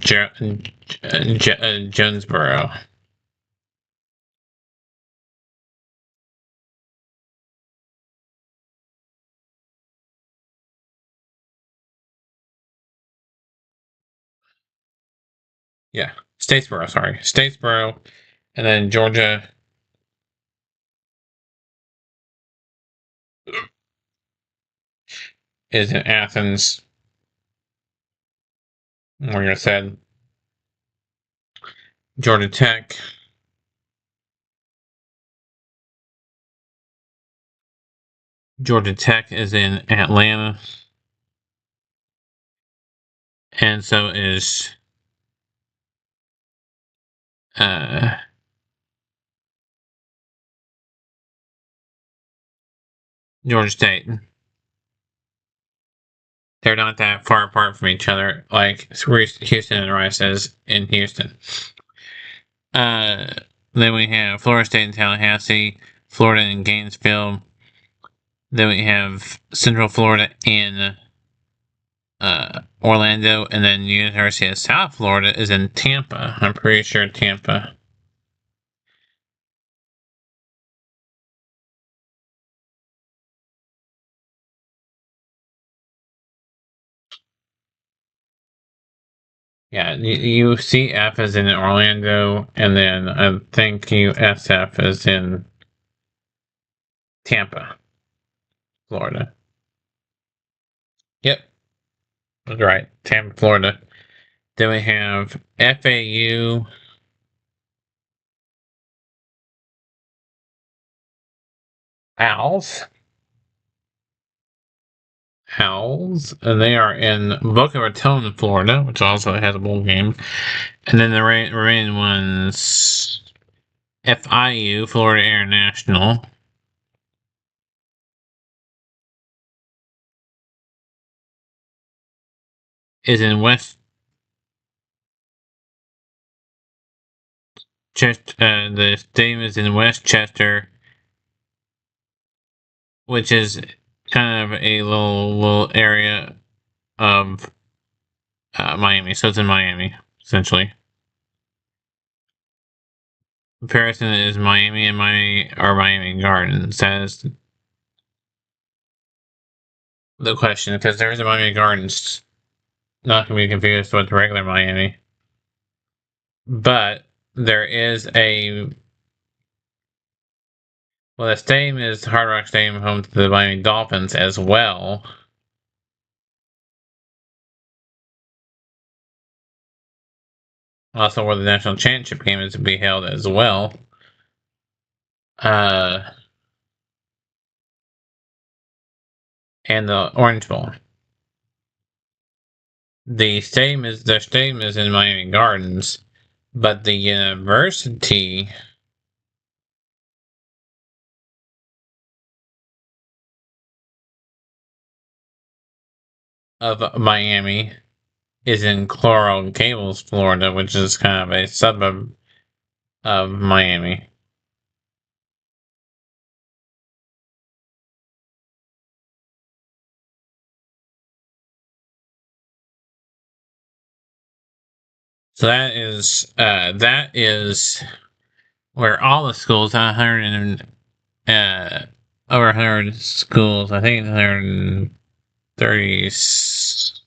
Jonesboro. Yeah, Statesboro, sorry. Statesboro, and then Georgia is in Athens, where you said Georgia Tech. Georgia Tech is in Atlanta, and so is Georgia State. They're not that far apart from each other, like Houston and Rice is in Houston. Then we have Florida State and Tallahassee, Florida and Gainesville. Then we have Central Florida in Orlando, and then University of South Florida is in Tampa. I'm pretty sure Tampa. Yeah, UCF is in Orlando, and then I think USF is in Tampa, Florida. Yep, that's right, Tampa, Florida. Then we have FAU. Owls, and they are in Boca Raton, Florida, which also has a bowl game. And then the remaining ones, FIU, Florida International. is in West. The stadium is in Westchester, which is kind of a little area of Miami. So it's in Miami, essentially. Comparison is Miami and Miami Gardens. That is the question, because there's a Miami Gardens. Not going to be confused with regular Miami. But there is a... Well, the stadium is Hard Rock Stadium, home to the Miami Dolphins as well. Also where the national championship game is to be held as well. And the Orange Bowl. The stadium is in Miami Gardens, but the University of Miami is in Coral Gables, Florida, which is kind of a suburb of Miami. So that is where all the schools, 100 and over 100 schools, I think 136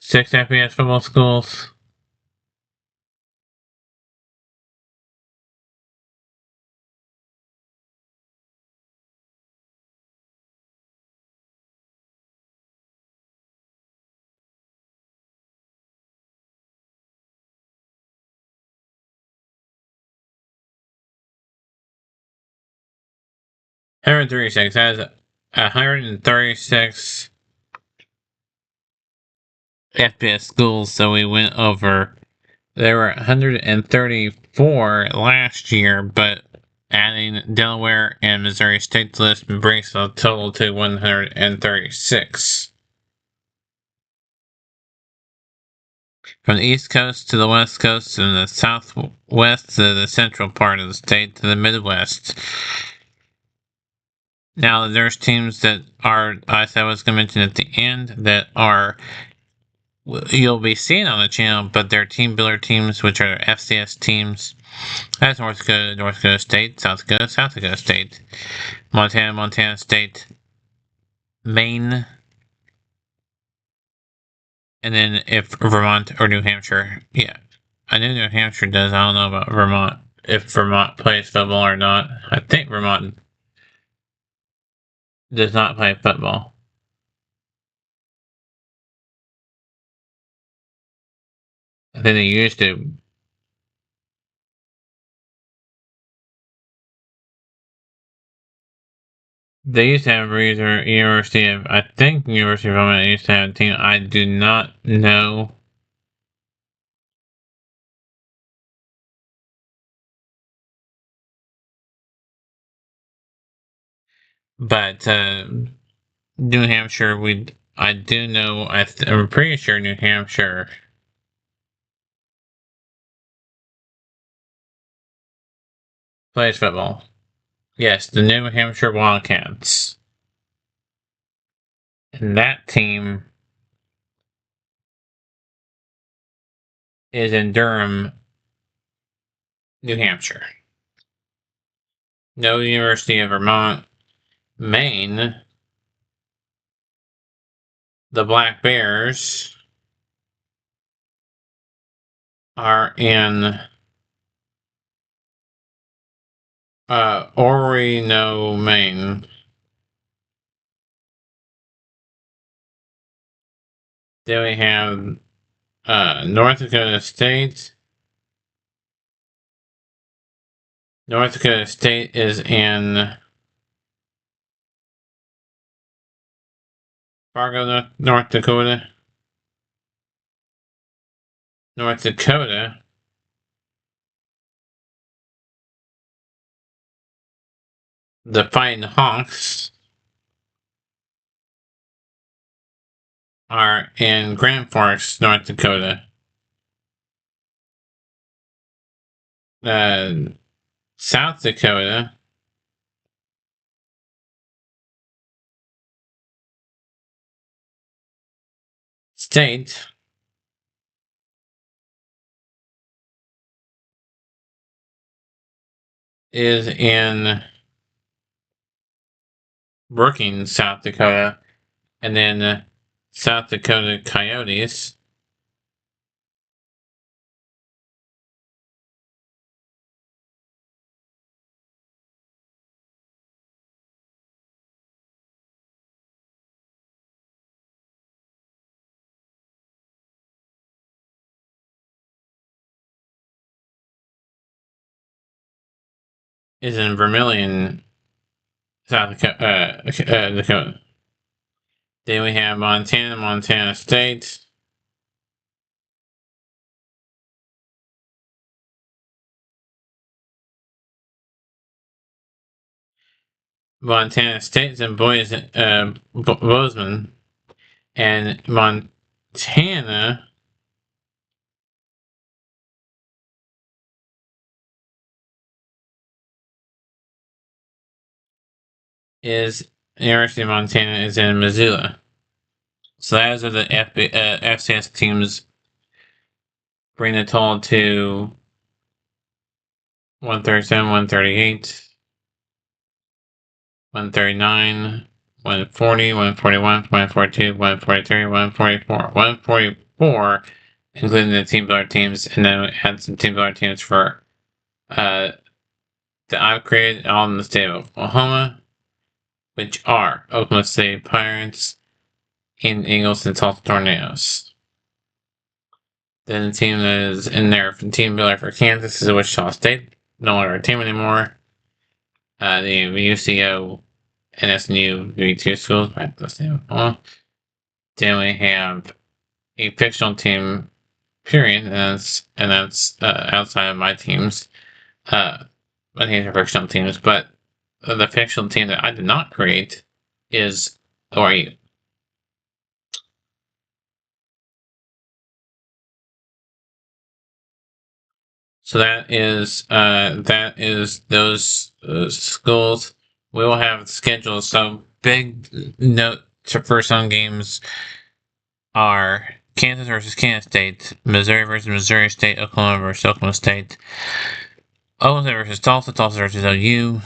FBS football schools. Hundred 36 has 136 FBS schools, so we went over. There were 134 last year, but adding Delaware and Missouri State to the list brings the total to 136. From the East Coast to the West Coast, and the Southwest to the central part of the state to the Midwest. Now, there's teams that are, as I was going to mention at the end, that are you'll be seeing on the channel, but they're team builder teams, which are FCS teams. That's North Dakota State, South Dakota State, Montana State, Maine, and then if Vermont or New Hampshire. Yeah, I know New Hampshire does. I don't know about Vermont, if Vermont plays football or not. I think Vermont does not play football. I think they used to. They used to have University of, I think University of Vermont used to have a team. I do not know. But New Hampshire, I do know, I'm pretty sure New Hampshire plays football. Yes, the New Hampshire Wildcats. And that team is in Durham, New Hampshire. No University of Vermont. Maine, the Black Bears are in Orono, Maine. Then we have North Dakota State. North Dakota State is in Fargo, North Dakota. North Dakota. The Fighting Hawks are in Grand Forks, North Dakota. South Dakota State is in Brookings, South Dakota, and then South Dakota Coyotes is in Vermilion, South Dakota. Then we have Montana State. Montana State's in Bozeman, and Montana is University of Montana is in Missoula. So those are the FCS teams. Bring the total to 137, 138, 139, 140, 141, 142, 143, 144, 144, including the team builder teams, and then we had some team builder teams for that I've created all in the state of Oklahoma, which are Oklahoma State Pirates, and Eagles, and Tulsa Tornadoes. Then the team that is in there for team builder for Kansas is Wichita State, no longer a team anymore. The UCO and SNU V2 schools, right? Then we have a fictional team, period, and that's outside of my teams. My teams are fictional teams, but the fictional team that I did not create is ORU. So that is those schools. We will have schedules. So big note for some games are Kansas versus Kansas State, Missouri versus Missouri State, Oklahoma versus Oklahoma State, Oklahoma State versus Tulsa, Tulsa versus OU,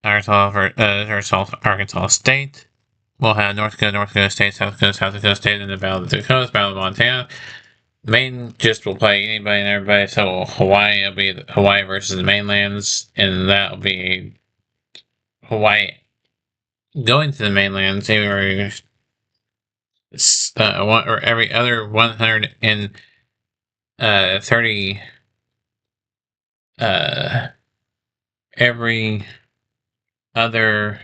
Arkansas versus Arkansas State. We'll have North Dakota State, South Dakota State, and the Battle of the Dakotas, Battle of Montana. Maine just will play anybody and everybody, so Hawaii will be Hawaii versus the mainlands, and that will be Hawaii going to the mainlands or every other 130 every other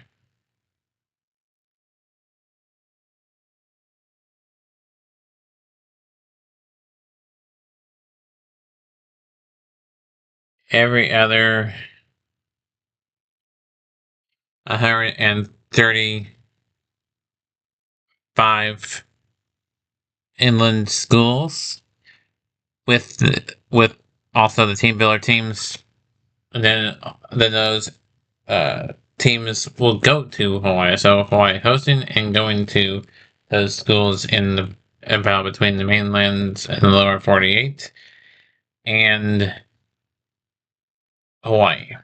every other 135 inland schools with also the team builder teams, and then those teams will go to Hawaii. So Hawaii hosting and going to those schools in the about between the mainlands and the lower 48 and Hawaii.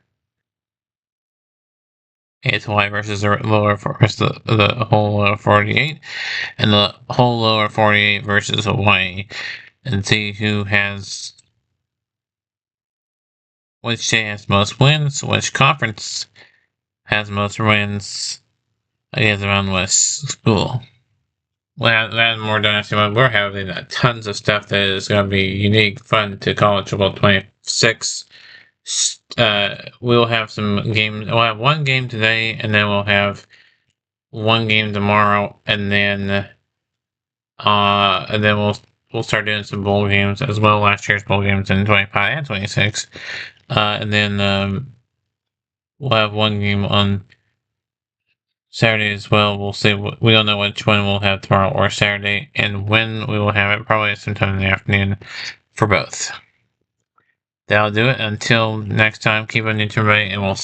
It's Hawaii versus the lower versus the whole lower 48, and the whole lower 48 versus Hawaii, and see who has which state has most wins, which conference has most wins against the Mountain West school. We'll have more Dynasty Mode. We're having tons of stuff that is going to be unique, fun to College Football 26. We'll have some games. We'll have one game today, and then we'll have one game tomorrow, and then we'll start doing some bowl games as well. Last year's bowl games in 25 and 26, and then we'll have one game on Saturday as well. We'll see. We don't know which one we'll have tomorrow or Saturday, and when we will have it. Probably sometime in the afternoon for both. That'll do it. Until next time, keep on YouTube, and we'll see